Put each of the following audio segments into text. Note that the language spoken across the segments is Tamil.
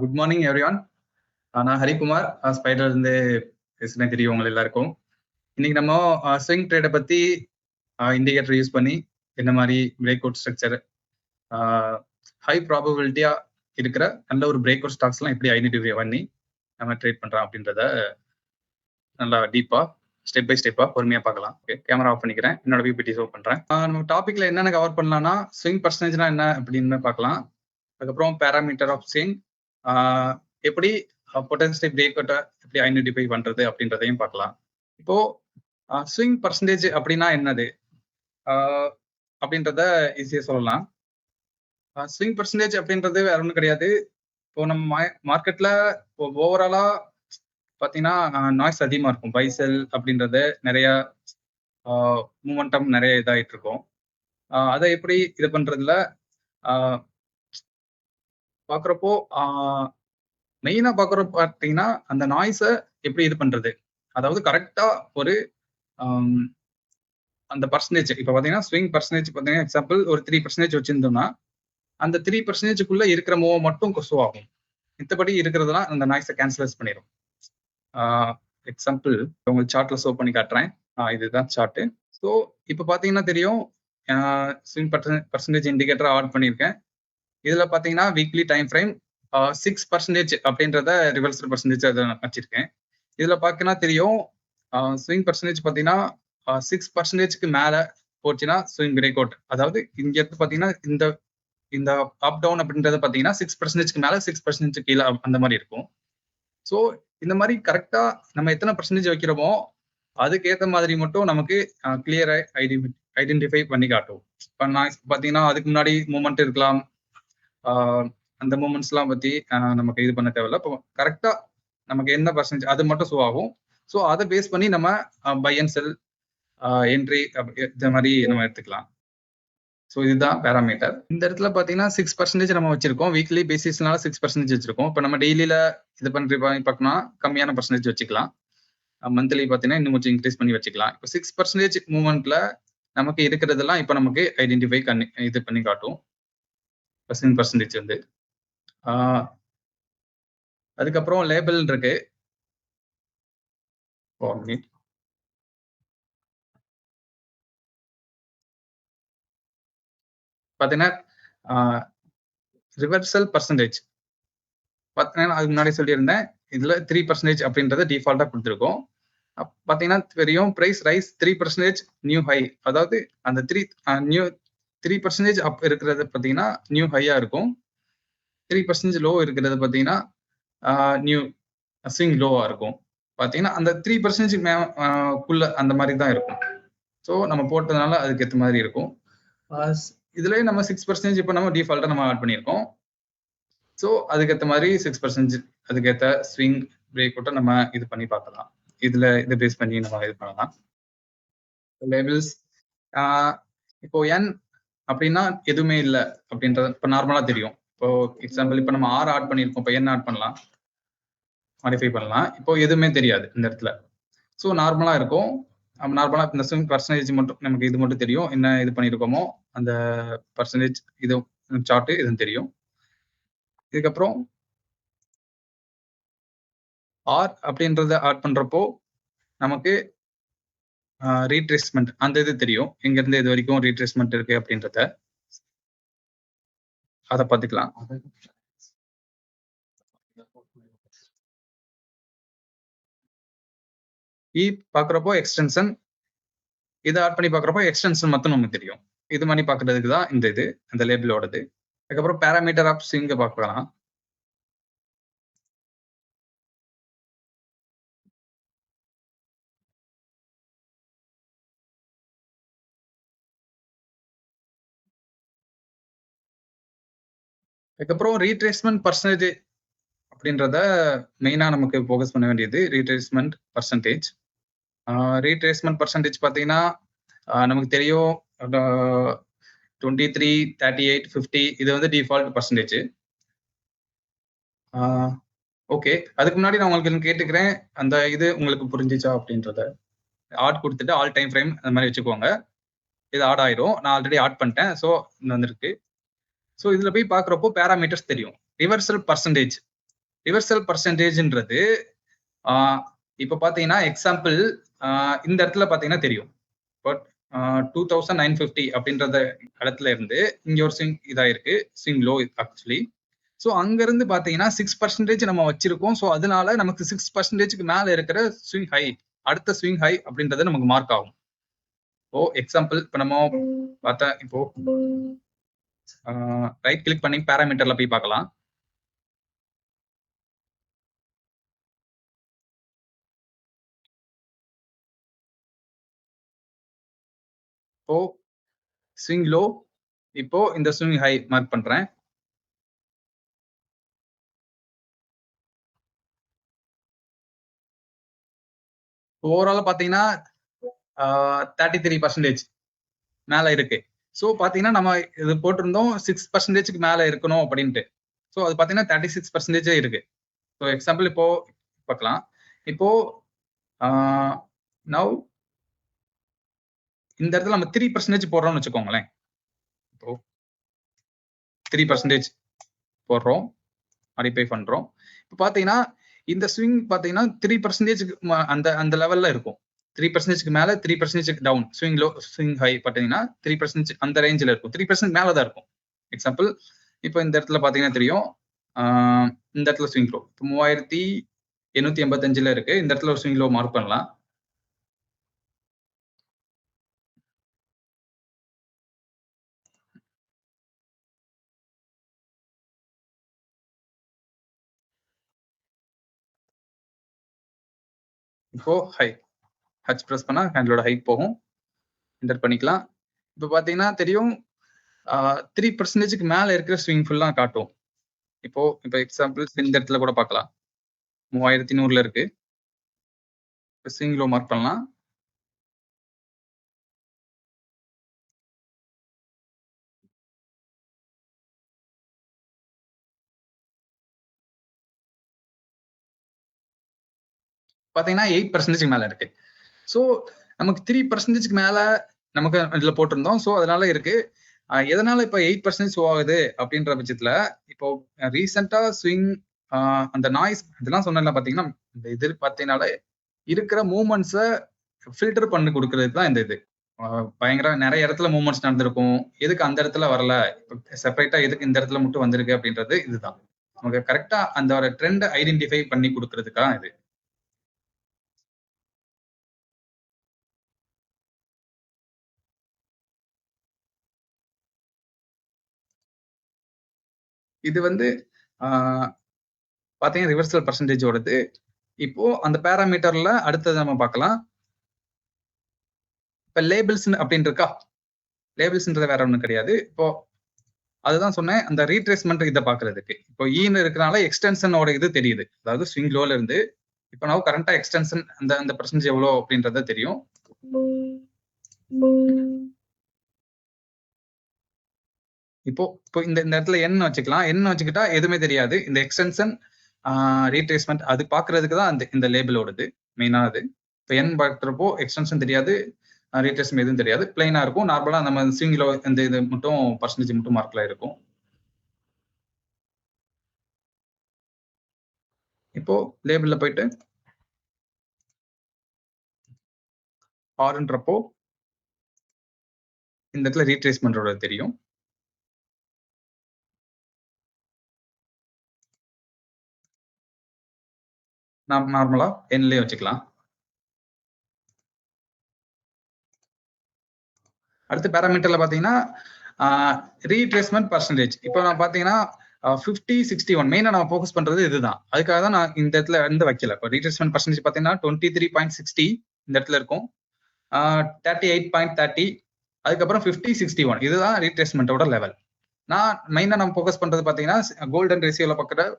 Good morning everyone. நான் ஹரிகுமார் ஸ்பைடர்ல இருந்து பேசுறேன். தெரியும் உங்க எல்லாருக்கும். இன்னைக்கு நம்ம ஸ்விங் ட்ரேடை பத்தி இண்டிகேட்டர் யூஸ் பண்ணி என்ன மாதிரி பிரேக் அவுட் ஸ்ட்ரக்சர், ஹை ப்ராபபிலிட்டியா இருக்கிற நல்ல ஒரு பிரேக் அவுட் ஸ்டாக்ஸ்லாம் எப்படி ஐடென்டிஃபை பண்ணி நம்ம ட்ரேட் பண்றோம் அப்படின்றத நல்லா டீப்பா ஸ்டெப் பை ஸ்டெப்பா பொறுமையா பார்க்கலாம். ஓகே, கேமரா ஆஃப் பண்ணிக்கிறேன். என்னோட பிபிடி ஷோ பண்றேன். நம்ம டாபிக்ல என்னென்ன கவர் பண்ணலாம்னா ஸ்விங் பர்சன்டேஜ்னா என்ன அப்படின்னு பார்க்கலாம். அதுக்கப்புறம் பேராமீட்டர் ஆஃப் ஸ்விங், எப்படி பொட்டன்ஷியல் பிரேக் அவுட்டை எப்படி ஐடென்டிஃபை பண்றது அப்படின்றதையும் பார்க்கலாம். இப்போ ஸ்விங் பர்சன்டேஜ் அப்படின்னா என்னது அப்படின்றத ஈஸியா சொல்லலாம். ஸ்விங் பர்சன்டேஜ் அப்படின்றது வேற ஒன்றும் கிடையாது. இப்போ நம்ம மார்க்கெட்ல ஓவராலா பார்த்தீங்கன்னா நாய்ஸ் அதிகமா இருக்கும். பை செல் அப்படின்றது நிறைய மூமெண்டம் நிறைய இதாகிட்டு இருக்கும். அதை எப்படி இது பண்றதுல பார்க்குறப்போ மெயினா பார்க்குறப்ப பார்த்தீங்கன்னா அந்த நாய்ஸை எப்படி இது பண்றது, அதாவது கரெக்டா ஒரு அந்த பர்சன்டேஜ். இப்போ பார்த்தீங்கன்னா ஸ்விங் பர்சன்டேஜ் பார்த்தீங்கன்னா எக்ஸாம்பிள் ஒரு 3% வச்சிருந்தோம்னா அந்த 3%க்குள்ள இருக்கிற மூவ் மட்டும் கொசு ஆகும். மித்தபடி இருக்கிறதெல்லாம் அந்த நாய்ஸை கேன்சலைஸ் பண்ணிடும். எக்ஸாம்பிள் உங்களுக்கு சார்ட்ல ஷோ பண்ணி காட்டுறேன். இதுதான் சார்ட்டு. ஸோ இப்போ பார்த்தீங்கன்னா தெரியும், ஸ்விங் பர்சன்டேஜ் இண்டிகேட்டர் ஆட் பண்ணியிருக்கேன். இதுல பார்த்தீங்கன்னா வீக்லி டைம் ஃப்ரேம் 6% அப்படின்றத ரிவர்சல் பர்சன்டேஜ் அதை வச்சிருக்கேன். இதுல பார்க்கனா தெரியும், ஸ்விங் பர்சன்டேஜ் பார்த்தீங்கன்னா 6%க்கு மேல போச்சுன்னா ஸ்விங் பிரேக் அவுட். அதாவது இங்க இருந்து பார்த்தீங்கன்னா இந்த அப் டவுன் அப்படின்றத பார்த்தீங்கன்னா 6%க்கு மேல 6% கீழே அந்த மாதிரி இருக்கும். ஸோ இந்த மாதிரி கரெக்டா நம்ம எத்தனை பர்சன்டேஜ் வைக்கிறோமோ அதுக்கேற்ற மாதிரி மட்டும் நமக்கு கிளியரா ஐடென்டிஃபை பண்ணி காட்டும். இப்போ நான் பார்த்தீங்கன்னா அதுக்கு முன்னாடி மூமெண்ட் இருக்கலாம், அந்த மூமெண்ட்ஸ்லாம் பத்தி நமக்கு இது பண்ண தேவையில்ல. இப்போ கரெக்டா நமக்கு என்ன பர்சன்டேஜ் அது மட்டும் ஷோ ஆகும். ஸோ அதை பேஸ் பண்ணி நம்ம பை அண்ட் செல் என்ட்ரி இந்த மாதிரி நம்ம எடுத்துக்கலாம். ஸோ இதுதான் பேராமீட்டர். இந்த இடத்துல பார்த்தீங்கன்னா 6% நம்ம வச்சிருக்கோம். வீக்லி பேசிஸ்னால 6% வச்சிருக்கோம். இப்போ நம்ம டெய்லியில இது பண்ணி பார்க்கணும்னா கம்மியான பர்சன்டேஜ் வச்சுக்கலாம். மந்த்லி பார்த்தீங்கன்னா இன்னும் கொஞ்சம் இன்க்ரீஸ் பண்ணி வச்சுக்கலாம். இப்போ 6% மூவ்மெண்ட்ல நமக்கு இருக்கிறதெல்லாம் இப்போ நமக்கு ஐடென்டிஃபை இது பண்ணி காட்டும் பர்சன்டேஜ் வந்து. அதுக்கப்புறம் லேபிள் இருக்கு. பார்த்தீங்கன்னா ரிவர்சல் பர்சன்டேஜ் பார்த்தீங்கன்னா அதுக்கு முன்னாடி சொல்லியிருந்தேன், இதுல 3% அப்படின்றத டிஃபால்ட்டா கொடுத்துருக்கோம். பார்த்தீங்கன்னா தெரியும், பிரைஸ் ரைஸ் 3% நியூ ஹை. அதாவது அந்த 3% அப் இருக்கிறது பார்த்தீங்கன்னா நியூ ஹையா இருக்கும். 3% லோ இருக்கிறது பார்த்தீங்கன்னா நியூ ஸ்விங் லோவா இருக்கும். பார்த்தீங்கன்னா அந்த 3% குள்ள அந்த மாதிரி தான் இருக்கும். ஸோ நம்ம போட்டதுனால அதுக்கு ஏற்ற மாதிரி இருக்கும். இதுலயே நம்ம 6% இப்போ நம்ம டிஃபால்ட்டா நம்ம ஆட் பண்ணியிருக்கோம். ஸோ அதுக்கேற்ற மாதிரி 6% அதுக்கேற்ற ஸ்விங் பிரேக் அவுட்டை நம்ம இது பண்ணி பார்க்கலாம். இதுல இதை பேஸ் பண்ணி நம்ம இது பண்ணலாம். லேபிள்ஸ் இப்போ என் அப்படின்னா எதுவுமே இல்லை அப்படின்றது இப்போ நார்மலா தெரியும். இப்போ எக்ஸாம்பிள் இப்போ நம்ம ஆர் ஆட் பண்ணியிருக்கோம், இப்போ என் ஆட் பண்ணலாம், மாடிஃபை பண்ணலாம். இப்போ எதுவுமே தெரியாது இந்த இடத்துல. ஸோ நார்மலா இருக்கும். நார்மலா இந்த ஸ்விங் பர்சன்டேஜ் மட்டும் நமக்கு இது மட்டும் தெரியும், என்ன இது பண்ணியிருக்கோமோ அந்த பர்சன்டேஜ் இது சார்ட் இதுவும் தெரியும். இதுக்கப்புறம் ஆர் அப்படின்றத ஆட் பண்றப்போ நமக்கு ரீட்ரேஸ்மெண்ட் அந்த இது தெரியும், எங்க இருந்து இது வரைக்கும் ரீட்ரேஸ்மெண்ட் இருக்கு அப்படின்றத அதை பார்த்துக்கலாம். பார்க்குறப்போ எக்ஸ்டென்ஷன் இதை ஆட் பண்ணி பார்க்குறப்போ எக்ஸ்டென்ஷன் மட்டும் நமக்கு தெரியும். இது மாதிரி பார்க்கறதுக்கு தான் இந்த இது அந்த லேபிளோடது. அதுக்கப்புறம் பேராமீட்டர் ஆஃப் ஸ்விங் பார்க்கலாம். அதுக்கப்புறம் ரீட்ரேஸ்மெண்ட் பர்சன்டேஜ் அப்படின்றத மெயினா நமக்கு ஃபோக்கஸ் பண்ண வேண்டியது ரீட்ரேஸ்மெண்ட் பர்சன்டேஜ். ரீட்ரேஸ்மெண்ட் பர்சன்டேஜ் பார்த்தீங்கன்னா நமக்கு தெரியும் 23, 38, 50 இது வந்து டிஃபால்ட் பர்சன்டேஜ். ஓகே, அதுக்கு முன்னாடி நான் உங்களுக்கு கேட்டுக்கிறேன், அந்த இது உங்களுக்கு புரிஞ்சிச்சா அப்படின்றத. ஆட் கொடுத்துட்டு ஆல் டைம் ஃப்ரேம் அந்த மாதிரி வச்சுக்கோங்க. இது ஆட் ஆயிரும். நான் ஆல்ரெடி ஆட் பண்ணிட்டேன். ஸோ வந்துருக்கு. ஸோ இதுல போய் பார்க்குறப்போ பேராமீட்டர்ஸ் தெரியும். ரிவர்சல் பர்சன்டேஜ் ரிவர்சல் பர்சன்டேஜ்ன்றது இப்ப பாத்தீங்கன்னா எக்ஸாம்பிள் இந்த இடத்துல பாத்தீங்கன்னா தெரியும். பட் 2950 அப்படின்றத இடத்துல இருந்து இங்க ஒரு ஸ்விங் இதாயிருக்கு, ஸ்விங் லோ ஆக்சுவலி. ஸோ அங்க இருந்து பாத்தீங்கன்னா 6% நம்ம வச்சிருக்கோம். ஸோ அதனால நமக்கு 6%க்கு மேல இருக்கிற ஸ்விங் ஹை, அடுத்த ஸ்விங் ஹை அப்படின்றது நமக்கு மார்க் ஆகும். இப்போ எக்ஸாம்பிள் இப்ப நம்ம பார்த்தா இப்போ ரைட் கிளிக் பண்ணி பேராமீட்டர்ல போய் பார்க்கலாம். இப்போ ஸ்விங் லோ, இப்போ இந்த ஸ்விங் ஹை மார்க் பண்றேன். ஓவரால் பாத்தீங்கன்னா 33% மேல இருக்கு. ஸோ பாத்தீங்கன்னா நம்ம இது போட்டிருந்தோம் 6%க்கு மேல இருக்கணும் அப்படின்ட்டு. ஸோ அது பாத்தீங்கன்னா 36% இருக்கு. ஸோ எக்ஸாம்பிள் இப்போ பார்க்கலாம். இப்போ நவ் இந்த இடத்துல நம்ம 3% போடுறோம்னு வச்சுக்கோங்களேன். இப்போ 3% போடுறோம், மாடிஃபை பண்றோம். இப்போ பாத்தீங்கன்னா இந்த ஸ்விங் பாத்தீங்கன்னா 3%க்கு அந்த அந்த லெவல்ல இருக்கும். 3%க்கு மேல 3% down, swing low swing high பாத்தீங்கன்னா 3% அந்த ரேஞ்சில் இருக்கும். 3% மேல தான் இருக்கும். எக்ஸாம்பிள் இப்போ இந்த இடத்துல பாத்தீங்கன்னா தெரியும், இந்த இடத்துல ஸ்விங் லோ 3885 இருக்கு. இந்த இடத்துல ஒரு ஸ்விங் லோ மார்க் பண்ணலாம். இப்போ ஹை ஹச் பிரஸ் பண்ணா ஹேண்டலோட ஹைட் போகும், என்டர் பண்ணிக்கலாம். இப்போ பாத்தீங்கன்னா தெரியும் 3%க்கு மேல இருக்கிற ஸ்விங் ஃபுல்லா காட்டும். இப்போ எக்ஸாம்பிள் இந்த இடத்துல கூட பார்க்கலாம், 3100 இருக்கு. ஸ்விங் லோ மார்க் பண்ணலாம். பாத்தீங்கன்னா 8% மேல இருக்கு. ஸோ நமக்கு 3%க்கு மேல நமக்கு இதுல போட்டிருந்தோம். ஸோ அதனால இருக்கு. எதனால இப்ப 8% ஷோ ஆகுது அப்படின்ற பட்சத்துல இப்போ ரீசெண்டா ஸ்விங் அந்த நாய்ஸ் இதெல்லாம் சொன்னேன்ல, பாத்தீங்கன்னா இந்த இது பாத்தீங்கன்னாலே இருக்கிற மூவ்மெண்ட்ஸை ஃபில்டர் பண்ணி கொடுக்கறதுக்கு தான் இந்த இது. பயங்கர நிறைய இடத்துல மூவ்மெண்ட்ஸ் நடந்திருக்கும், எதுக்கு அந்த இடத்துல வரல, செப்பரேட்டா எதுக்கு இந்த இடத்துல மட்டும் வந்திருக்கு அப்படின்றது இதுதான். நமக்கு கரெக்டா அந்த ஒரு ட்ரெண்ட் ஐடென்டிஃபை பண்ணி கொடுக்கறதுக்காக இது. இது வந்து பாத்தீங்கன்னா ரிவர்சல் பர்சன்டேஜோடது. இப்போ அந்த பேராமீட்டர்ல அடுத்தது நம்ம பார்க்கலாம். இப்ப லேபிள்ஸ் அப்படின்னு இருக்கா, லேபிள்ஸ்ன்றது வேற ஒண்ணும் கிடையாது. இப்போ அதுதான் சொன்னேன், அந்த ரீட்ரேஸ்மெண்ட் இதை பாக்குறதுக்கு. இப்போ ஈன்னு இருக்கனால எக்ஸ்டென்ஷனோட இது தெரியுது, அதாவது ஸ்விங் லோல இருந்து இப்போ நான் கரண்டா எக்ஸ்டென்ஷன் அந்த அந்த பர்சன்டேஜ் எவ்வளோ அப்படின்றத தெரியும். இப்போ இந்த இடத்துல என்ன வச்சுக்கலாம், என்ன வச்சுக்கிட்டா எதுவுமே தெரியாது. இந்த எக்ஸ்டென்ஷன் ரீட்ரேஸ்மெண்ட் அது பாக்குறதுக்கு தான் இந்த லேபிளோடது மெயினானது. இப்போ என் பார்க்குறப்போ எக்ஸ்டென்ஷன் தெரியாது, ரீட்ரேஸ்மெண்ட் எதுவும் தெரியாது, பிளைனா இருக்கும். நார்மலா நம்ம ஸ்விங்ல இந்த இது மட்டும் பர்சன்டேஜ் மட்டும் மார்க்ல இருக்கும். இப்போ லேபிள்ல போயிட்டு ஆர்ன்றப்போ இந்த இடத்துல ரீட்ரேஸ்மெண்டோட தெரியும். நார்மலா என்லயே வச்சுக்கலாம். அடுத்த பேராமீட்டர்ல பாத்தீங்கன்னா ரீட்ரேஸ்மெண்ட் பர்சன்டேஜ். இப்போ நான் பாத்தீங்கன்னா 5061 மெயினா நம்ம ஃபோக்கஸ் பண்றது இதுதான். அதுக்காக தான் நான் இந்த இடத்துல இருந்து வைக்கல. இப்போ ரீட்ரேஸ்மெண்ட் பர்சன்டேஜ் பாத்தீங்கன்னா 23.60 இந்த இடத்துல இருக்கும், 38.30, அதுக்கப்புறம் 5061 இதுதான் ரீட்ரேஸ்மெண்டோட லெவல். நான் மெயினா நம்ம ஃபோக்கஸ் பண்றது பாத்தீங்கன்னா கோல்டன் ரேஷியோல பார்க்குற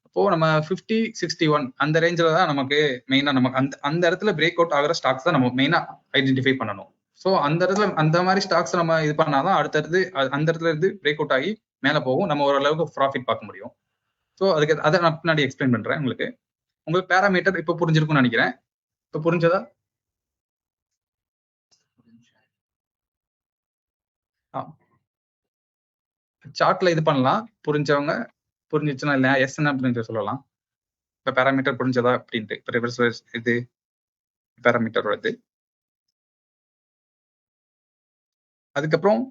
இப்போ நம்ம 5061 அந்த ரேஞ்சில் தான் நமக்கு மெயினா நமக்கு அந்த இடத்துல பிரேக் அவுட் ஆகிற ஸ்டாக்ஸ் தான் நம்ம மெயினா ஐடென்டிஃபை பண்ணணும். ஸோ அந்த இடத்துல அந்த மாதிரி ஸ்டாக்ஸ் நம்ம இது பண்ணாதான் அடுத்தடுத்து அந்த இடத்துல இருந்து பிரேக் அவுட் ஆகி மேலே போகும், நம்ம ஓரளவுக்கு ப்ராஃபிட் பார்க்க முடியும். ஸோ அதுக்கு அதை நான் பின்னாடி எக்ஸ்பிளைன் பண்றேன் உங்களுக்கு. உங்களுக்கு பேராமீட்டர் இப்போ புரிஞ்சிருக்கும்னு நினைக்கிறேன். இப்போ புரிஞ்சதா? சார்ட்ல இது பண்ணலாம், புரிஞ்சவங்க புரிஞ்சிச்சுன்னா இல்லை எஸ் என்ன அப்படின்னு சொல்லலாம். இப்போ பேராமீட்டர் புரிஞ்சதா அப்படின்ட்டு இப்போ ரிவர்ஸ் இது பேராமீட்டர் வருது. அதுக்கப்புறம்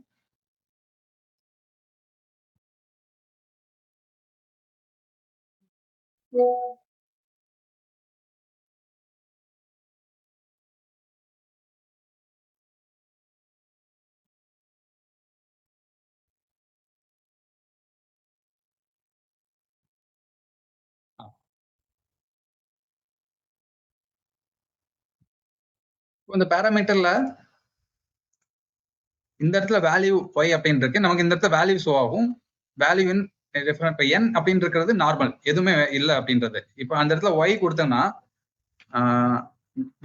இந்த பேராமீட்டர்ல இந்த இடத்துல வேல்யூ ஒய் அப்படின்னு இருக்கு, நமக்கு இந்த இடத்துல வேல்யூ ஷோ ஆகும். வேல்யூ இன் இப்போ என் அப்படின்னு இருக்கிறது நார்மல், எதுவுமே இல்லை அப்படின்றது. இப்போ அந்த இடத்துல ஒய் கொடுத்தோம்னா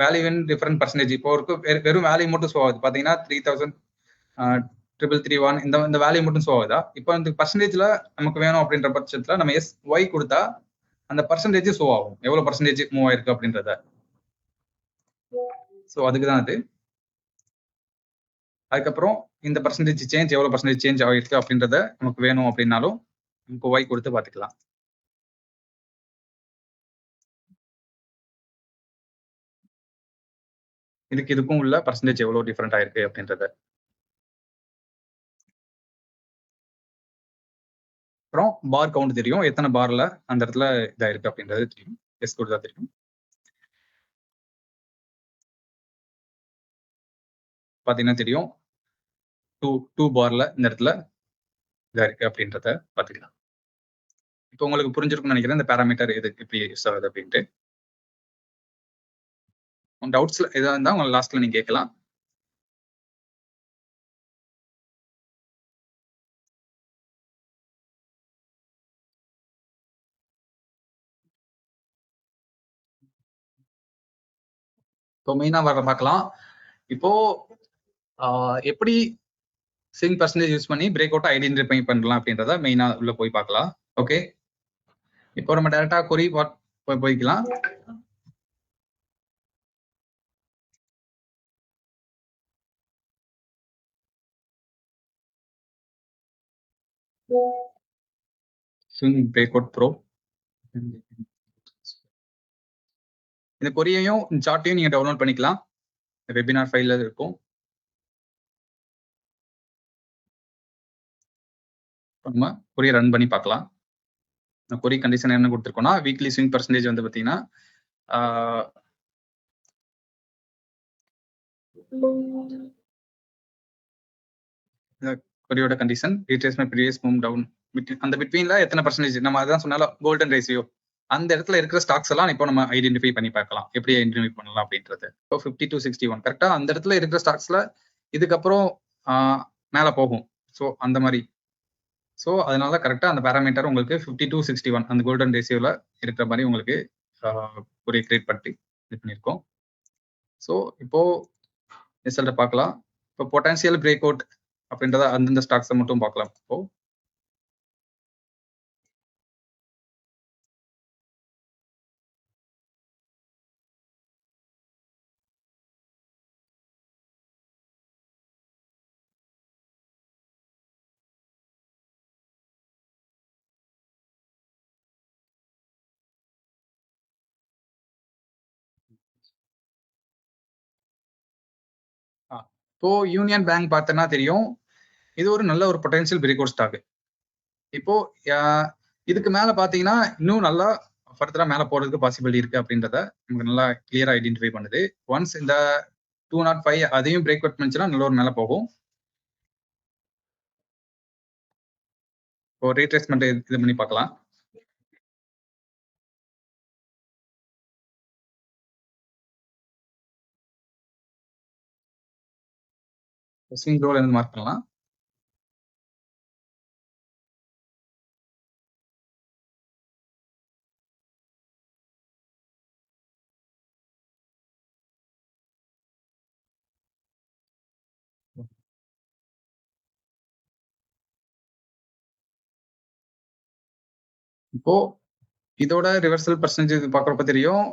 வேல்யூ இன் டிஃபரெண்ட் பர்சன்டேஜ் இப்போ இருக்கு, வெறும் வேல்யூ மட்டும் ஷோ ஆகுது. பார்த்தீங்கன்னா 3000,331 இந்த வேல்யூ மட்டும் ஷோ ஆகுதா. இப்போ இந்த பர்சன்டேஜ்ல நமக்கு வேணும் அப்படின்ற பட்சத்துல நம்ம எஸ் ஒய் கொடுத்தா அந்த பர்சன்டேஜ் ஷோ ஆகும், எவ்வளவு பர்சன்டேஜ் மூவ் ஆயிருக்கு அப்படின்றத. ஸோ அதுக்கு தான் அது. அதுக்கப்புறம் இந்த பர்சன்டேஜ் சேஞ்ச் எவ்வளவு பர்சன்டேஜ் சேஞ்ச் ஆகிருக்கு அப்படின்றத நமக்கு வேணும் அப்படின்னாலும் நமக்கு ஒய் கொடுத்து பார்த்துக்கலாம். இதுக்கும் உள்ள பர்சன்டேஜ் எவ்வளவு டிஃபரெண்ட் ஆயிருக்கு அப்படின்றத. அப்புறம் பார் கவுண்ட் தெரியும், எத்தனை பார்ல அந்த இடத்துல இதாயிருக்கு அப்படின்றது தெரியும், எஸ் கொடுத்தா தெரியும். பாத்தீங்கன்னா தெரியும் 2 பார்ல இந்த இடத்துல இதா இருக்கு அப்படின்றத பாத்துக்கலாம். இப்போ உங்களுக்கு புரிஞ்சிருக்கும்னு நினைக்கிறேன் இந்த பேராமீட்டர் எது எப்படி யூஸ் ஆகுது அப்படின்ட்டு. டவுட்ஸ்ல எதா இருந்தா உங்க லாஸ்ட்ல நீங்க கேட்கலாம். இப்போ மெயினா வர பார்க்கலாம். இப்போ எப்படி ஸ்விங் பர்சன்டேஜ் யூஸ் பண்ணி பிரேக் அவுட் ஐடென்டிஃபை பண்ணலாம் அப்படின்றத மெயினா உள்ள போய் பார்க்கலாம். ஓகே, இப்போ நம்ம டைரக்டா கொரி போய்க்கலாம். ஸ்விங் பிரேக் அவுட் ப்ரோ, இந்த கொரியையும் சார்ட்டையும் நீங்க டவுன்லோட் பண்ணிக்கலாம், வெபினார் ஃபைல்ல இருக்கும். நம்ம கொரிய ரன் பண்ணி பார்க்கலாம். கொரி கண்டிஷன் என்ன கொடுத்துருக்கோம்னா வீக்லி ஸ்விங் பர்சன்டேஜ் வந்து பார்த்தீங்கன்னா கொரியோட கண்டிஷன் ரீட்ரேஸ்மென்ட் ப்ரீவியஸ் மூவ் டவுன் அந்த பிட்வீன்ல எத்தனை பர்சன்டேஜ் நம்ம அதான் சொன்னாலும் கோல்டன் ரேஷியோ அந்த இடத்துல இருக்கிற ஸ்டாக்ஸ் எல்லாம் இப்போ நம்ம ஐடென்டிஃபை பண்ணி பார்க்கலாம், எப்படி ஐடென்டிஃபை பண்ணலாம் அப்படின்றது. இப்போ 50 to 61 கரெக்டா அந்த இடத்துல இருக்கிற ஸ்டாக்ஸ்ல இதுக்கப்புறம் மேல போகும். ஸோ அந்த மாதிரி ஸோ அதனால கரெக்டா அந்த பேராமீட்டர் உங்களுக்கு 50 to 61 அந்த கோல்டன் ரேஷியோல இருக்கிற மாதிரி உங்களுக்கு ஒரு கிரியேட் பண்ணி இது பண்ணியிருக்கோம். ஸோ இப்போ ரிசல்ட்டை பார்க்கலாம். இப்போ பொட்டான்சியல் பிரேக் அவுட் அப்படின்றத அந்தந்த ஸ்டாக்ஸை மட்டும் பார்க்கலாம். இப்போ யூனியன் பேங்க் பார்த்தோன்னா தெரியும், இது ஒரு நல்ல ஒரு பொட்டன்ஷியல் பிரேக் அவுட் ஸ்டாக். இப்போ இதுக்கு மேல பாத்தீங்கன்னா இன்னும் நல்லா ஃபர்தரா மேல போறதுக்கு பாசிபிலிட்டி இருக்கு அப்படின்றத நமக்கு நல்லா கிளியரா ஐடென்டிஃபை பண்ணுது. ஒன்ஸ் இந்த 205 அதையும் பிரேக் அவுட் பண்ணிச்சுன்னா நல்ல ஒரு மேல போகும். இப்போ ரீட்ரேஸ்மெண்ட் இது பண்ணி பார்க்கலாம். ஸ்விங் ரோல் இருந்து மார்க் பண்ணலாம். இப்போ இதோட ரிவர்சல் பர்சன்டேஜ் பார்க்குறப்ப தெரியும்,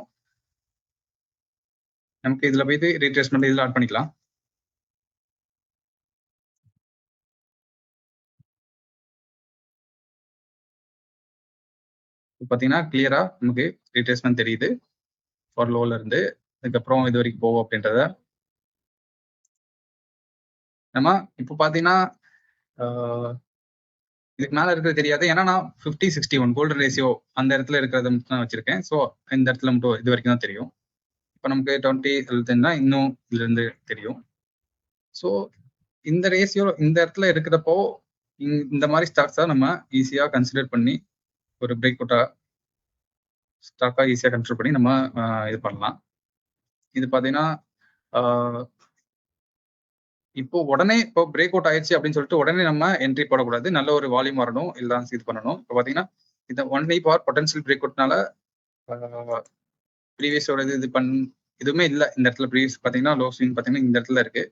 நமக்கு இதுல போயிட்டு ரீட்ரேஸ்மெண்ட் இதுல ஆட் பண்ணிக்கலாம். பார்த்தீங்கன்னா கிளியரா நமக்கு ரீட்ரேஸ்மென்ட் தெரியுது ஃபார் லோல இருந்து. அதுக்கப்புறம் இது வரைக்கும் போகும் அப்படின்றத நம்ம இப்போ பார்த்தீங்கன்னா இதுக்கு மேல இருக்கிறது தெரியாது. ஏன்னா நான் 50-61 கோல்டன் ரேஷியோ அந்த இடத்துல இருக்கிறத மட்டும் தான் வச்சிருக்கேன். ஸோ இந்த இடத்துல மட்டும் இது வரைக்கும் தான் தெரியும். இப்போ நமக்கு 20 தெரிஞ்சா இன்னும் இதுல இருந்து தெரியும். ஸோ இந்த ரேஷியோ இந்த இடத்துல இருக்கிறப்போ இந்த மாதிரி ஸ்டாக்ஸா நம்ம ஈஸியா கன்சிடர் பண்ணி ஒரு பிரேக் அவுட்டா ஸ்டாக்கா ஈஸியா கன்சிடர் பண்ணி நம்ம இது பண்ணலாம். இது பார்த்தீங்கன்னா இப்போ உடனே இப்போ பிரேக் அவுட் ஆயிடுச்சு அப்படின்னு சொல்லிட்டு உடனே நம்ம என்ட்ரி போடக்கூடாது. நல்ல ஒரு வால்யூம் வரணும், இல்லை இது பண்ணணும். இப்போ பார்த்தீங்கன்னா இந்த 1 வீக் ஆர் பொட்டன்ஷியல் பிரேக் அவுட்னால ப்ரீவியஸோட இது எதுவுமே இல்லை இந்த இடத்துல. ப்ரீவியஸ் பார்த்தீங்கன்னா லோ ஸ்விங் பார்த்தீங்கன்னா இந்த இடத்துல இருக்கு.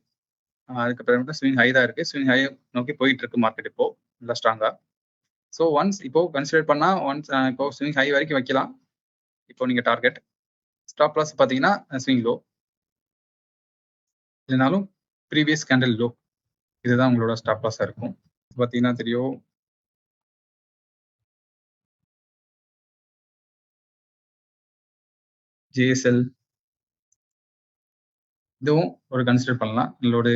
அதுக்கப்புறம் ஸ்விங் ஹை தான் இருக்கு. ஸ்விங் ஹை நோக்கி போயிட்டு இருக்கு மார்க்கெட் இப்போ நல்லா ஸ்ட்ராங்கா. ஸோ ஒன்ஸ் இப்போ கன்சிடர் பண்ணா ஒன்ஸ் இப்போ ஸ்விங் ஹை வரைக்கும் வைக்கலாம். இப்போ நீங்க டார்கெட் ஸ்டாப் லாஸ் பார்த்தீங்கன்னா ஸ்விங் லோ இல்லைனாலும் ப்ரீவியஸ் கேண்டில் லோ, இதுதான் உங்களோட ஸ்டாப் லாஸா இருக்கும். பார்த்தீங்கன்னா தெரியும் ஜேஎஸ்எல் இதுவும் ஒரு கன்சிடர் பண்ணலாம். உங்களோட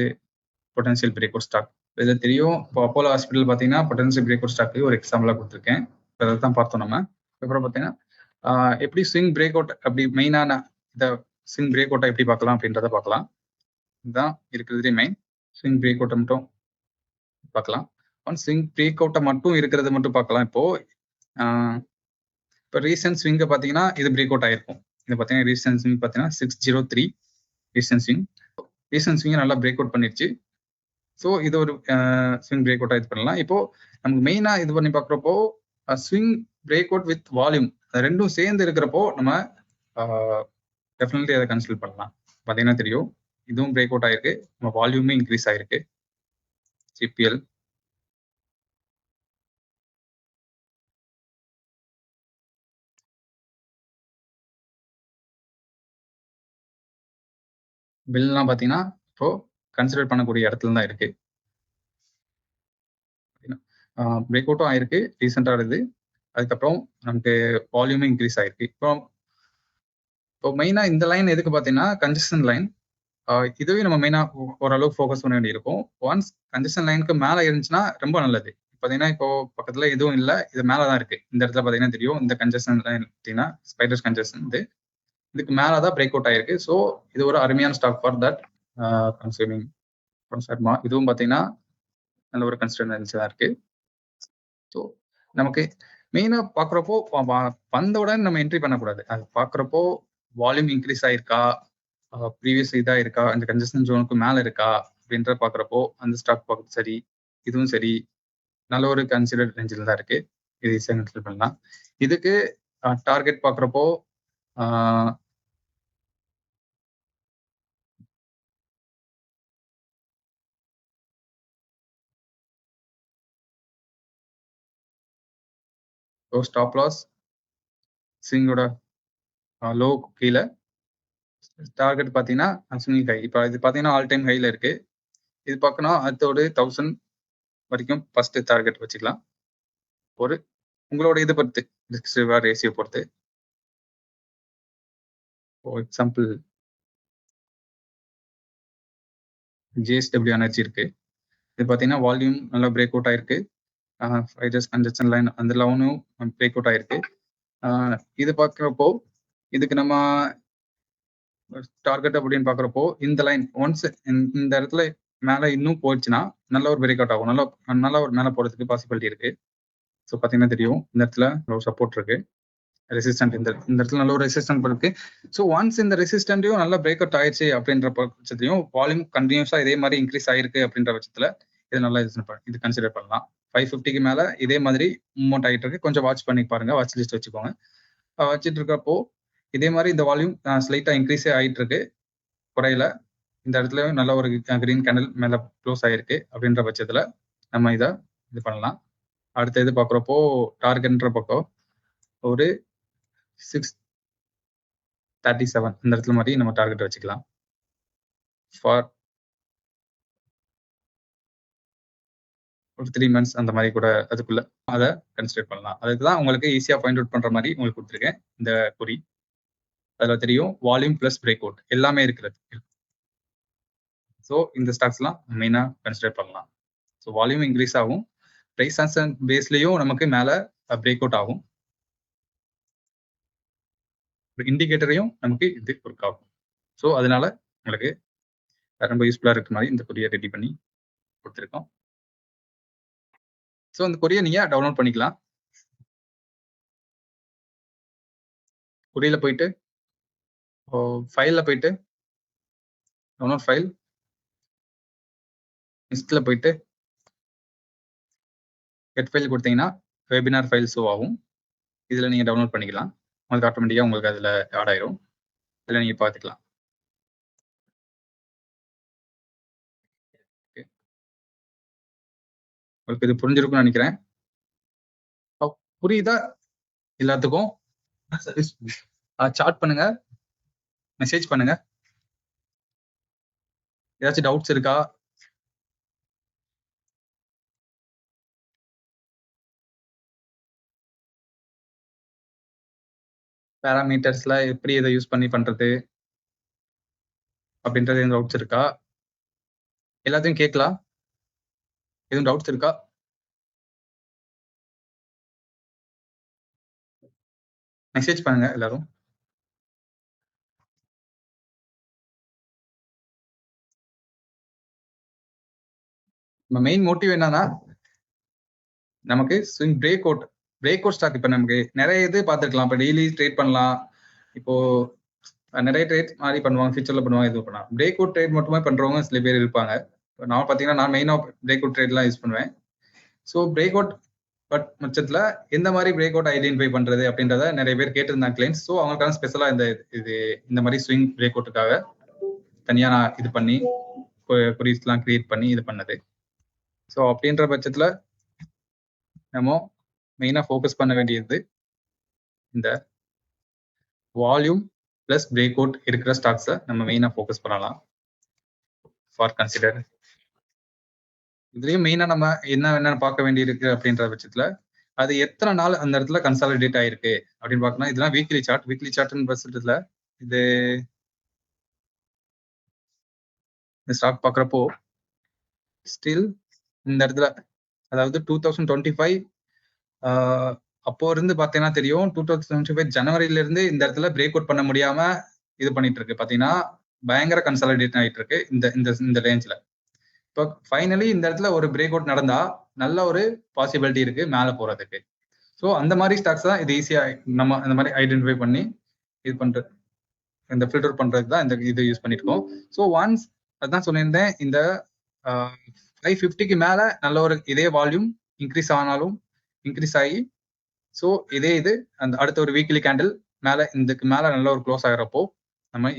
பொட்டன்ஷியல் பிரேக் அவுட் ஸ்டாக் இது தெரியும். இப்போ அப்போலோ ஹாஸ்பிட்டல் பார்த்தீங்கன்னா பொட்டன்ஷியல் பிரேக் அவுட் ஸ்டாக்கு ஒரு எக்ஸாம்பிளாக கொடுத்துருக்கேன். அதை தான் பார்த்தோம் நம்ம. அப்புறம் பார்த்தீங்கன்னா எப்படி ஸ்விங் பிரேக் அவுட் அப்படி மெயினான இந்த ஸ்விங் பிரேக் அவுட்டை எப்படி பார்க்கலாம் அப்படின்றத பார்க்கலாம். இதுதான் இருக்கிறதுலே மெயின். ஸ்விங் பிரேக் அவுட்டை மட்டும் பார்க்கலாம். ஒன் ஸ்விங் பிரேக் அவுட்டை மட்டும் இருக்கிறது மட்டும் பார்க்கலாம். இப்போ ரீசன்ட் ஸ்விங்கை பார்த்தீங்கன்னா இது பிரேக் அவுட் ஆயிருக்கும். இது பார்த்தீங்கன்னா ரீசன்ட் ஸ்விங் பார்த்தீங்கன்னா 603 ரீசன்ட் ஸ்விங். ரீசன்ட் ஸ்விங்கை நல்லா பிரேக் அவுட் பண்ணிருச்சு. ஸோ இது ஒரு ஸ்விங் பிரேக் அவுட்டாக இது பண்ணலாம். இப்போ நமக்கு மெயினாக இது பண்ணி பார்க்குறப்போ swing break out with volume ரெண்டும் சேர்ந்து இருக்கிறப்போ நம்ம டெஃபினெட்லி அதை கன்சிடர் பண்ணலாம். பார்த்தீங்கன்னா தெரியும் இதுவும் பிரேக் அவுட் ஆயிருக்கு, நம்ம வால்யூமே இன்க்ரீஸ் ஆயிருக்கு. ஜிபிஎல் பில்லாம் பார்த்தீங்கன்னா இப்போ கன்சிடர் பண்ணக்கூடிய இடத்துல தான் இருக்கு. பிரேக் அவுட்டும் ஆயிருக்கு ரீசெண்டாக இருக்குது. அதுக்கப்புறம் நமக்கு வால்யூமே இன்க்ரீஸ் ஆயிருக்கு. இப்போ மெயினாக இந்த லைன் எதுக்கு பார்த்தீங்கன்னா கன்ஜெஷன் லைன். இதுவே நம்ம மெயினாக ஓரளவுக்கு ஃபோக்கஸ் பண்ண வேண்டியிருக்கும். ஒன்ஸ் கன்ஜெஷன் லைனுக்கு மேலே இருந்துச்சுன்னா ரொம்ப நல்லது. பார்த்தீங்கன்னா இப்போ பக்கத்தில் எதுவும் இல்லை, இது மேலே தான் இருக்கு. இந்த இடத்துல பார்த்தீங்கன்னா தெரியும் இந்த கன்ஜெஷன் லைன் பார்த்தீங்கன்னா ஸ்பைடர்ஸ் கன்ஜெஷன் இதுக்கு மேலே தான் பிரேக் அவுட் ஆயிருக்கு. ஸோ இது ஒரு அருமையான ஸ்டாக் ஃபார் தட் கன்சூமிங் சர்மா. இதுவும் பார்த்தீங்கன்னா நல்ல ஒரு கன்சிடரன்சி தான் இருக்கு. ஸோ நமக்கு மெயினாக பார்க்குறப்போ வந்தவுடன் நம்ம என்ட்ரி பண்ணக்கூடாது. அது பார்க்குறப்போ வால்யூம் இன்க்ரீஸ் ஆயிருக்கா, ப்ரீவியஸ் இதாக இருக்கா, அந்த கன்ஜெஷன் ஜோனுக்கு மேலே இருக்கா அப்படின்ற பார்க்குறப்போ அந்த ஸ்டாக் பார்க்குறது சரி, இதுவும் சரி நல்ல ஒரு கன்சிடர் ரேஞ்சில் தான் இருக்கு. இது ஈஸியாக கன்சிடர் பண்ணலாம். இதுக்கு டார்கெட் பார்க்குறப்போ ஸ்டாப் லாஸ் ஸ்விங்கோட லோ கீழே டார்கெட் பார்த்தீங்கன்னா ஸ்விங் ஹை. இப்போ இது பார்த்தீங்கன்னா ஆல் டைம் ஹைல இருக்கு. இது பார்க்கணும் அதோட 1000 வரைக்கும் ஃபர்ஸ்ட் டார்கெட் வச்சுக்கலாம். ஒரு உங்களோட இதை பொறுத்து ரிஸ்க் ரேஷியோ பொறுத்து. ஃபார் எக்ஸாம்பிள் ஜேஎஸ்டபிள்யூ எனர்ஜி இருக்கு. இது பார்த்தீங்கன்னா வால்யூம் நல்லா பிரேக் அவுட் ஆயிருக்கு. ஃபைடர்ஸ் கன்ஜெக்ஷன் லைன் அந்த லெவனும் பிரேக் அவுட் ஆயிருக்கு. இது பார்க்குறப்போ இதுக்கு நம்ம டார்கெட் அப்படின்னு பார்க்குறப்போ இந்த லைன் ஒன்ஸ் இந்த இடத்துல மேலே இன்னும் போயிடுச்சுன்னா நல்ல ஒரு பிரேக் அவுட் ஆகும். நல்லா ஒரு மேலே போகிறதுக்கு பாசிபிலிட்டி இருக்கு. ஸோ பார்த்தீங்கன்னா தெரியும் இந்த இடத்துல ஒரு சப்போர்ட் இருக்கு, ரெசிஸ்டன்ட் இந்த இடத்துல நல்ல ஒரு ரெசிஸ்டன்ட் இருக்கு. ஸோ ஒன்ஸ் இந்த ரெசிஸ்டன்ட்டையும் நல்லா பிரேக் அவுட் ஆயிடுச்சு அப்படின்ற பட்சத்தையும் வால்யூம் கண்டினியூஸா இதே மாதிரி இன்க்ரீஸ் ஆயிருக்கு அப்படின்ற பட்சத்துல இது நல்லா இது கன்சிடர் பண்ணலாம். 550க்கு மேல இதே மாதிரி மூவ்மெண்ட் ஆகிட்டு இருக்கு. கொஞ்சம் வாட்ச் பண்ணி பாருங்க, வாட்ச் லிஸ்ட் வச்சுக்கோங்க. வச்சுட்டு இருக்கப்போ இதே மாதிரி இந்த வால்யூம் ஸ்லைட்டா இன்க்ரீஸே ஆகிட்டு இருக்கு, குறையில. இந்த இடத்துல நல்ல ஒரு கிரீன் கேண்டில் மேல க்ளோஸ் ஆயிருக்கு அப்படின்ற பட்சத்துல நம்ம இதை இது பண்ணலாம். அடுத்த இது பார்க்குறப்போ டார்கெட்ன்ற பக்கம் ஒரு 637 இந்த இடத்துல மாதிரி நம்ம டார்கெட் வச்சுக்கலாம். ஃபார் ஒரு 3 மந்த்ஸ் அந்த மாதிரி கூட அதுக்குள்ள அதை கன்சிடர் பண்ணலாம். அதுக்கு தான் உங்களுக்கு ஈஸியாக ஃபைண்ட் அவுட் பண்ற மாதிரி உங்களுக்கு கொடுத்துருக்கேன் இந்த குறி. அதில் தெரியும் வால்யூம் பிளஸ் பிரேக் அவுட் எல்லாமே இருக்கிறது. ஸோ இந்த ஸ்டாக்ஸ்லாம் மெயினாக கன்சிடர் பண்ணலாம். ஸோ வால்யூம் இன்க்ரீஸ் ஆகும், ப்ரைஸ் ஆக்ஷன் பேஸ்லேயும் நமக்கு மேலே பிரேக் அவுட் ஆகும், இண்டிகேட்டரையும் நமக்கு இது ஒர்க் ஆகும். ஸோ அதனால உங்களுக்கு ரொம்ப யூஸ்ஃபுல்லாக இருக்கிற மாதிரி இந்த கொரியை ரெடி பண்ணி கொடுத்துருக்கோம். ஸோ இந்த கொரியை நீங்கள் டவுன்லோட் பண்ணிக்கலாம். கொரியில் போயிட்டு ஃபைலில் போயிட்டு டவுன்லோட் ஃபைல், லிஸ்ட்டில் போயிட்டு கெட் ஃபைல் கொடுத்தீங்கன்னா வெபினார் ஃபைல் ஷோ ஆகும். இதில் நீங்கள் டவுன்லோட் பண்ணிக்கலாம். உங்களுக்கு ஆட்டோமேட்டிக்காக உங்களுக்கு அதில் ஆட் ஆயிரும். இதில் நீங்கள் பார்த்துக்கலாம். உங்களுக்கு இது புரிஞ்சிருக்கும்னு நினைக்கிறேன். புரியுதா எல்லாத்துக்கும்? சாட் பண்ணுங்க, மெசேஜ் பண்ணுங்க. ஏதாச்சும் டவுட்ஸ் இருக்கா? பேராமீட்டர்ஸ்ல எப்படி இதை யூஸ் பண்ணி பண்றது அப்படின்றது எதுவும் டவுட்ஸ் இருக்கா? எல்லாத்தையும் கேட்கலாம். எதுவும் டவுட்ஸ் இருக்கா? மெசேஜ் பண்ணுங்க எல்லாரும். நம்ம மெயின் மோட்டிவ் என்னன்னா, நமக்கு ஸ்விங் பிரேக் அவுட் ஸ்டாக். இப்போ நமக்கு நிறைய இது பார்த்துருக்கலாம். இப்போ டெய்லி ட்ரேட் பண்ணலாம். இப்போ நிறைய ட்ரேட் மாதிரி பண்ணுவாங்க, ஃபியூச்சர்ல பண்ணுவாங்க, இது பண்ணலாம். பிரேக் அவுட் ட்ரேட் மட்டுமே பண்றவங்க சில பேர் இருப்பாங்க. நான் பார்த்தீங்கன்னா நான் மெயினாக பிரேக் அவுட் ட்ரேட்லாம் யூஸ் பண்ணுவேன். ஸோ பிரேக் அவுட் பட்சத்தில் எந்த மாதிரி பிரேக் அவுட் ஐடென்டிஃபை பண்றது அப்படின்றத நிறைய பேர் கேட்டிருந்தாங்க கிளைண்ட்ஸ். ஸோ அவங்களுக்கான ஸ்பெஷலாக இந்த மாதிரி ஸ்விங் பிரேக் அவுட்டுக்காக தனியாக நான் இது பண்ணி குறிஸ்லாம் கிரியேட் பண்ணி இது பண்ணது. ஸோ அப்படின்ற பட்சத்தில் நம்ம மெயினாக ஃபோக்கஸ் பண்ண வேண்டியது இந்த வால்யூம் பிளஸ் பிரேக் அவுட் இருக்கிற ஸ்டாக்ஸை நம்ம மெயினாக ஃபோக்கஸ் பண்ணலாம் ஃபார் கன்சிடர். இதுலயும் மெயினா நம்ம என்னென்ன பார்க்க வேண்டி இருக்கு அப்படின்ற பட்சத்துல அது எத்தனை நாள் அந்த இடத்துல கன்சாலிடேட் ஆயிருக்கு அப்படின்னு பார்க்கணும். இதெல்லாம் வீக்லி சார்ட்னு பட்சத்துல இது ஸ்டாக் பார்க்குறப்போ ஸ்டில் இந்த இடத்துல அதாவது 2025 அப்போ இருந்து பார்த்தீங்கன்னா தெரியும் 2025 ஜனவரியில இருந்து இந்த இடத்துல பிரேக் அவுட் பண்ண முடியாம இது பண்ணிட்டு இருக்கு. பார்த்தீங்கன்னா பயங்கர கன்சாலிடேட் ஆகிட்டு இருக்கு இந்த ரேஞ்சில். இப்போ ஃபைனலி இந்த இடத்துல ஒரு பிரேக் அவுட் நடந்தா நல்ல ஒரு பாசிபிலிட்டி இருக்கு மேலே போறதுக்கு. ஸோ அந்த மாதிரி ஸ்டாக்ஸ் தான் இது ஈஸியாக நம்ம இந்த மாதிரி ஐடென்டிஃபை பண்ணி இது பண்றது, இந்த ஃபில்டர் பண்றதுக்கு தான் இந்த இது யூஸ் பண்ணிருக்கோம். ஸோ ஒன்ஸ் அதான் சொல்லியிருந்தேன், இந்த 550க்கு மேல நல்ல ஒரு இதே வால்யூம் இன்க்ரீஸ் ஆகி ஸோ இதே இது அந்த அடுத்த ஒரு வீக்லி கேண்டில் மேல இதுக்கு மேல நல்ல ஒரு க்ளோஸ் ஆகிறப்போ நம்ம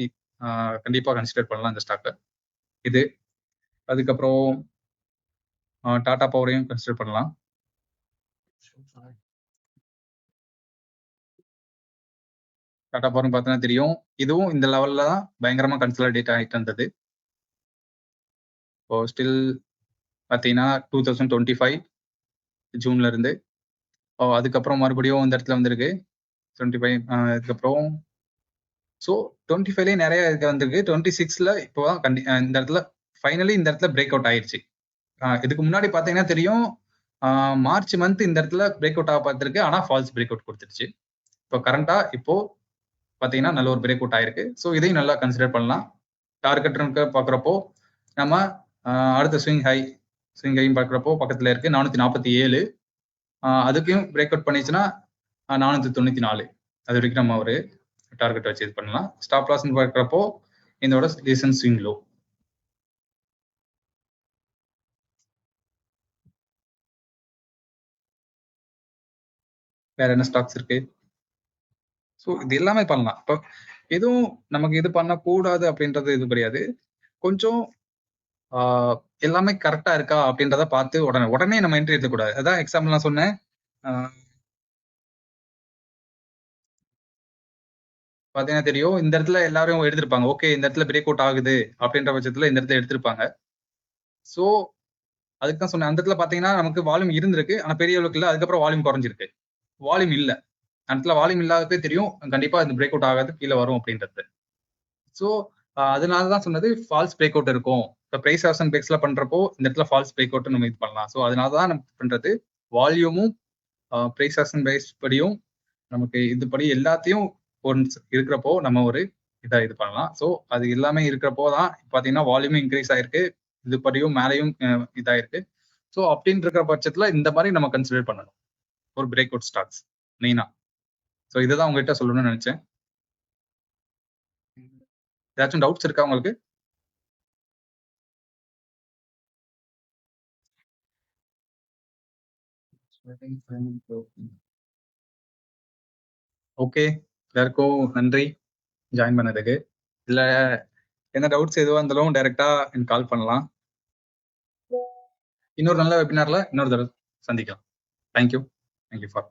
கண்டிப்பா கன்சிடர் பண்ணலாம் இந்த ஸ்டாக்கை. இது அதுக்கப்புறம் டாடா பவரையும் கன்சிடர் பண்ணலாம். டாடா பவர் பார்த்தீங்கன்னா தெரியும், இதுவும் இந்த லெவல்ல தான் பயங்கரமா கன்சாலிடேட் ஆகிட்டு இருந்தது. இப்போ ஸ்டில் பார்த்தீங்கன்னா 2025 ஜூன்ல இருந்து அதுக்கப்புறம் மறுபடியும் இந்த இடத்துல வந்திருக்கு 25. அதுக்கப்புறம் ஸோ 25லேயே நிறைய வந்திருக்கு. 26ல இப்போதான் இந்த இடத்துல ஃபைனலி இந்த இடத்துல பிரேக் அவுட் ஆயிடுச்சு. இதுக்கு முன்னாடி பார்த்தீங்கன்னா தெரியும், மார்ச் மந்த் இந்த இடத்துல பிரேக் அவுட் ஆக பார்த்துருக்கு, ஆனால் ஃபால்ஸ் பிரேக் அவுட் கொடுத்துருச்சு. இப்போ கரண்டா இப்போ பார்த்தீங்கன்னா நல்ல ஒரு பிரேக் அவுட் ஆயிருக்கு. ஸோ இதையும் நல்லா கன்சிடர் பண்ணலாம். டார்கெட் பார்க்குறப்போ நம்ம அடுத்த ஸ்விங் ஹையும் பார்க்குறப்போ பக்கத்தில் இருக்கு 447. அதுக்கும் பிரேக் அவுட் பண்ணிச்சுன்னா 494. அது வரைக்கும் நம்ம ஒரு டார்கெட் வச்சு இது பண்ணலாம். ஸ்டாப் லாஸ் பார்க்குறப்போ இதோட ரீசன்ட் ஸ்விங் லோ. வேற என்ன ஸ்டாக்ஸ் இருக்கு? ஸோ இது எல்லாமே பண்ணலாம். இப்போ எதுவும் நமக்கு இது பண்ணக்கூடாது அப்படின்றது இது கிடையாது. கொஞ்சம் எல்லாமே கரெக்டா இருக்கா அப்படின்றத பார்த்து உடனே நம்ம என்ட்ரி எடுக்கக்கூடாது. அதான் எக்ஸாம்பிள் நான் சொன்னேன். பார்த்தீங்கன்னா தெரியும், இந்த இடத்துல எல்லாரும் எடுத்திருப்பாங்க. ஓகே இந்த இடத்துல பிரேக் அவுட் ஆகுது அப்படின்ற பட்சத்துல இந்த இடத்துல எடுத்திருப்பாங்க. ஸோ அதுக்கு தான் சொன்னேன். அந்த இடத்துல பாத்தீங்கன்னா நமக்கு வால்யூம் இருந்திருக்கு, ஆனா பெரிய அளவுக்கு இல்ல. அதுக்கப்புறம் வால்யூம் குறைஞ்சிருக்கு. வால்யூம் இல்ல. அந்த இடத்துல வால்யூம் இல்லாதப்பே தெரியும் கண்டிப்பா இந்த பிரேக் அவுட் ஆகாது, கீழே வரும் அப்படின்றது. ஸோ அதனால தான் சொன்னது ஃபால்ஸ் பிரேக் அவுட் இருக்கும். இப்போ பிரைஸ் ஆக்ஷன் பேஸ்ல பண்றப்போ இந்த இடத்துல ஃபால்ஸ் பிரேக் அவுட் நம்ம இது பண்ணலாம். ஸோ அதனால தான் நம்ம பண்றது வால்யூமும் பிரைஸ் ஆக்ஷன் பேஸ் படியும் நமக்கு இது படி எல்லாத்தையும் ஒன்ஸ் இருக்கிறப்போ நம்ம ஒரு இதை இது பண்ணலாம். ஸோ அது எல்லாமே இருக்கிறப்போ தான் பார்த்தீங்கன்னா வால்யூமும் இன்க்ரீஸ் ஆயிருக்கு, இது படியும் மேலேயும் இதாயிருக்கு. ஸோ அப்படின்னு இருக்கிற பட்சத்தில் இந்த மாதிரி நம்ம கன்சிடர் பண்ணணும் ஒரு பிரேக் அவுட் ஸ்டாக்ஸ் மெயினா. ஸோ இதுதான் உங்ககிட்ட சொல்லணும்னு நினைச்சேன். ஏதாச்சும் டவுட்ஸ் இருக்கா உங்களுக்கு? ஓகே, எல்லாருக்கும் நன்றி ஜாயின் பண்ணதுக்கு. இல்ல என்ன டவுட்ஸ் எதுவாக இருந்தாலும் டைரக்டா எனக்கு கால் பண்ணலாம். இன்னொரு நல்ல வெபினார்ல இன்னொரு தடவை சந்திக்கலாம். Thank you for